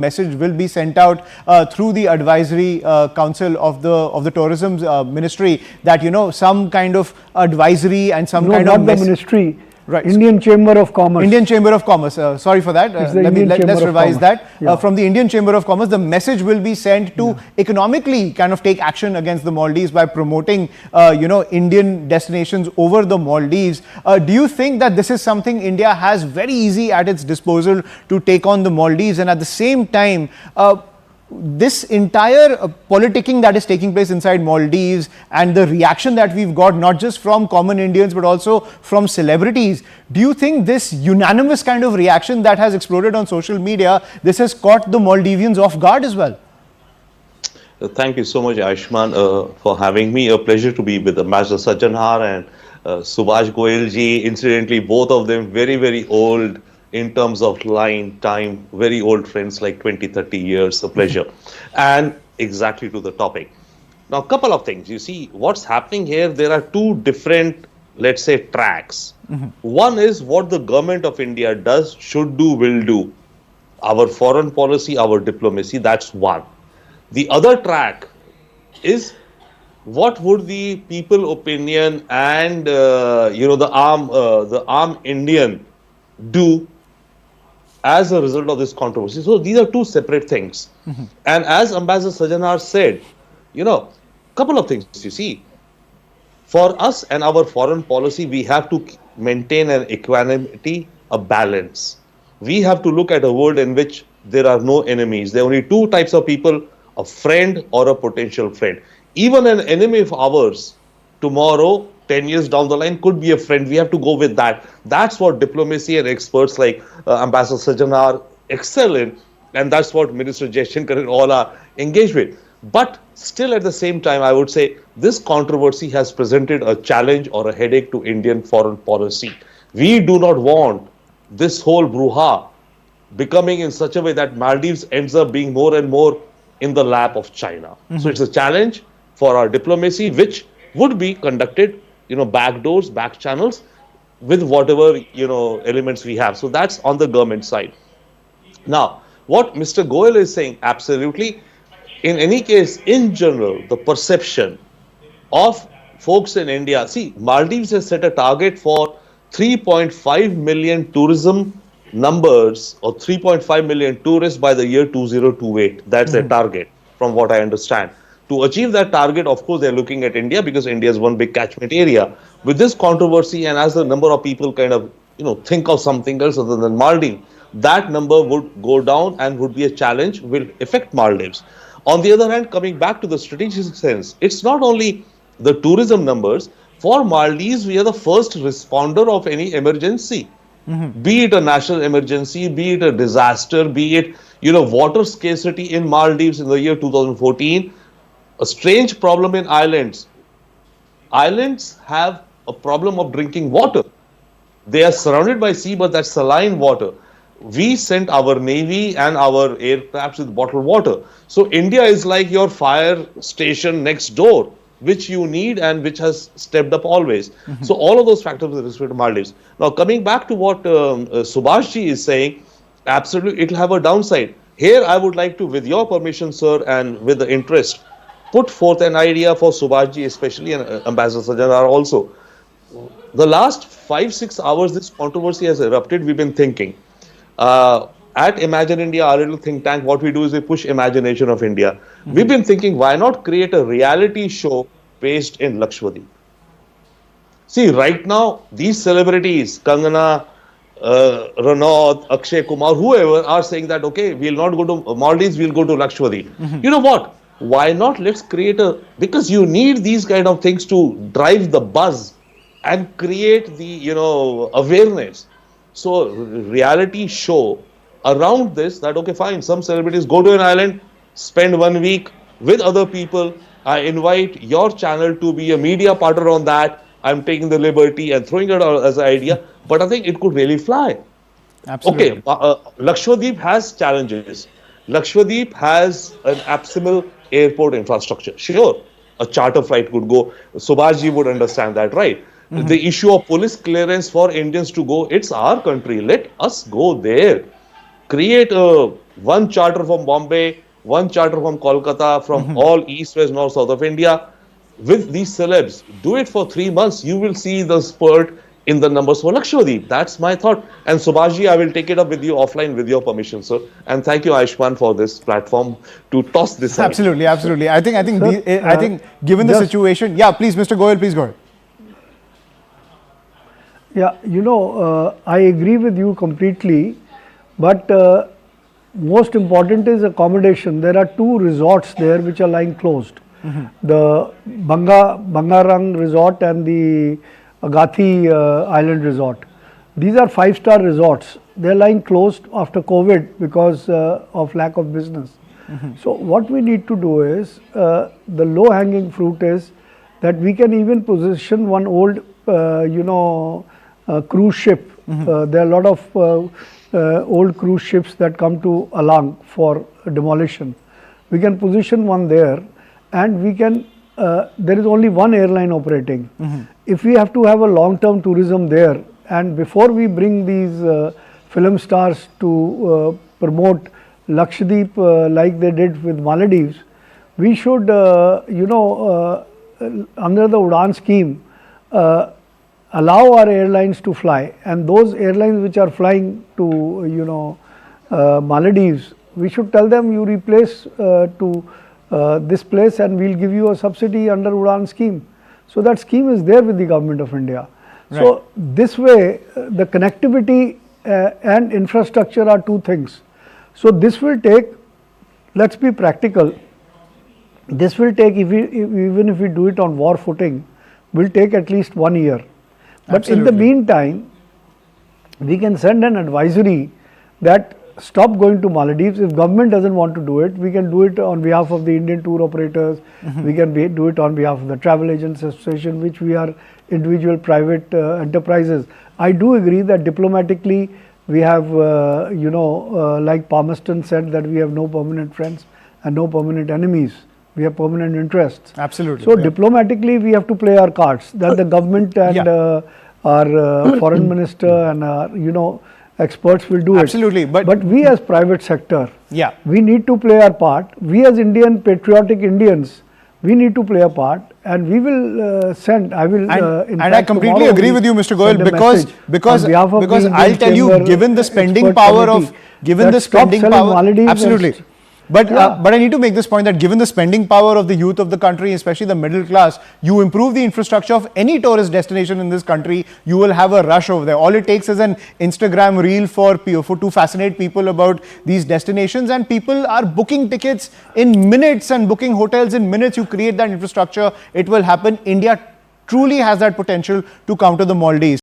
message will be sent out through the advisory council of the tourism ministry, that some kind of advisory and some kind of not the ministry. Right. Indian Chamber of Commerce. Indian Chamber of Commerce. Sorry for that. Let's revise that. Yeah. From the Indian Chamber of Commerce, the message will be sent to economically kind of take action against the Maldives by promoting, Indian destinations over the Maldives. Do you think that this is something India has very easy at its disposal to take on the Maldives, and at the same time, this entire politicking that is taking place inside Maldives and the reaction that we've got, not just from common Indians but also from celebrities, do you think this unanimous kind of reaction that has exploded on social media, this has caught the Maldivians off guard as well? Thank you so much, Ayushman, for having me. A pleasure to be with Ambassador Sajjanhar and Subhash Goyal ji. Incidentally, both of them very, very old in terms of time, very old friends, like 20, 30 years, a pleasure. And exactly to the topic. Now, a couple of things. You see, what's happening here, there are two different, let's say, tracks. One is what the government of India does, should do, will do. Our foreign policy, our diplomacy, that's one. The other track is what would the people opinion and, the armed Indian do as a result of this controversy. So these are two separate things. And as Ambassador Sajjanhar said, couple of things. You see, for us and our foreign policy, we have to maintain an equanimity, a balance. We have to look at a world in which there are no enemies. There are only two types of people, a friend or a potential friend. Even an enemy of ours tomorrow, 10 years down the line, could be a friend. We have to go with that. That's what diplomacy and experts like Ambassador Sajjanhar excel in, and that's what Minister Jaishankar and all are engaged with. But still, at the same time, I would say this controversy has presented a challenge or a headache to Indian foreign policy. We do not want this whole brouhaha becoming in such a way that Maldives ends up being more and more in the lap of China. So it's a challenge for our diplomacy, which would be conducted back doors, back channels, with whatever, elements we have. So that's on the government side. Now, what Mr. Goyal is saying, absolutely. In any case, in general, the perception of folks in India, see, Maldives has set a target for 3.5 million tourism numbers, or 3.5 million tourists by the year 2028. That's their target, from what I understand. To achieve that target, of course, they're looking at India because India is one big catchment area. With this controversy, and as the number of people kind of, think of something else other than Maldives, that number would go down and would be a challenge, will affect Maldives. On the other hand, coming back to the strategic sense, it's not only the tourism numbers. For Maldives, we are the first responder of any emergency. Be it a national emergency, be it a disaster, be it, water scarcity in Maldives in the year 2014. A strange problem in islands. Islands have a problem of drinking water. They are surrounded by sea, but that's saline water. We sent our navy and our aircrafts with bottled water. So India is like your fire station next door, which you need and which has stepped up always. So all of those factors with respect to Maldives. Now, coming back to what Subhashji is saying, absolutely, it will have a downside. Here, I would like to, with your permission, sir, and with the interest, put forth an idea for Subhashji, especially, and Ambassador Sajjanhar also. The last 5-6 hours, this controversy has erupted. We've been thinking. At Imagine India, our little think tank, what we do is we push imagination of India. We've been thinking, why not create a reality show based in Lakshadweep? See, right now, these celebrities, Kangana, Renaud, Akshay Kumar, whoever, are saying that, okay, we'll not go to Maldives, we'll go to Lakshadweep. You know what? Why not? Let's create because you need these kind of things to drive the buzz and create the, awareness. So, reality show around this, that, okay, fine, some celebrities go to an island, spend 1 week with other people. I invite your channel to be a media partner on that. I'm taking the liberty and throwing it out as an idea, but I think it could really fly. Absolutely. Okay, Lakshadweep has challenges. Lakshadweep has an abysmal airport infrastructure. Sure, a charter flight could go. Subhashji would understand that, right? The issue of police clearance for Indians to go, it's our country. Let us go there. create one charter from Bombay, one charter from Kolkata, from all east, west, north, south of India with these celebs. Do it for 3 months. You will see the spurt in the numbers for Lakshadweep. That's my thought. And Subhashji, I will take it up with you offline with your permission, sir. And thank you, Ayushman, for this platform to toss this out. Absolutely, absolutely. I think Sir, I think given the situation, yeah, please, Mr. Goyal, please go ahead. Yeah, I agree with you completely, but most important is accommodation. There are 2 resorts there which are lying closed. The Bangarang resort and the Agathi Island resort. These are 5-star resorts. They are lying closed after COVID because of lack of business. So what we need to do is, the low hanging fruit is that we can even position one old cruise ship. There are a lot of old cruise ships that come to Alang for demolition. We can position one there, and we can, there is only one airline operating. If we have to have a long-term tourism there, and before we bring these film stars to promote Lakshadweep like they did with Maldives, we should, under the Udan scheme, allow our airlines to fly, and those airlines which are flying to Maldives, we should tell them you replace to this place and we'll give you a subsidy under Udan scheme. So that scheme is there with the government of India. Right. So this way the connectivity and infrastructure are 2 things. So this will take, let's be practical, this will take, even if we do it on war footing, will take at least 1 year. But in the meantime, we can send an advisory that stop going to Maldives. If government doesn't want to do it, we can do it on behalf of the Indian tour operators. We can do it on behalf of the Travel Agents Association, which we are individual private enterprises. I do agree that diplomatically we have, like Palmerston said, that we have no permanent friends and no permanent enemies. We have permanent interests. Absolutely. So diplomatically we have to play our cards, that the government and our foreign minister and our, experts will do it. Absolutely. But we as private sector, yeah, we need to play our part. We as Indian, patriotic Indians, we need to play a part, and we will send, I will and I completely agree with you, Mr. Goyal, because I'll tell you, given the spending power of, absolutely. But I need to make this point that given the spending power of the youth of the country, especially the middle class, you improve the infrastructure of any tourist destination in this country, you will have a rush over there. All it takes is an Instagram reel to fascinate people about these destinations, and people are booking tickets in minutes and booking hotels in minutes. You create that infrastructure, it will happen. India truly has that potential to counter the Maldives.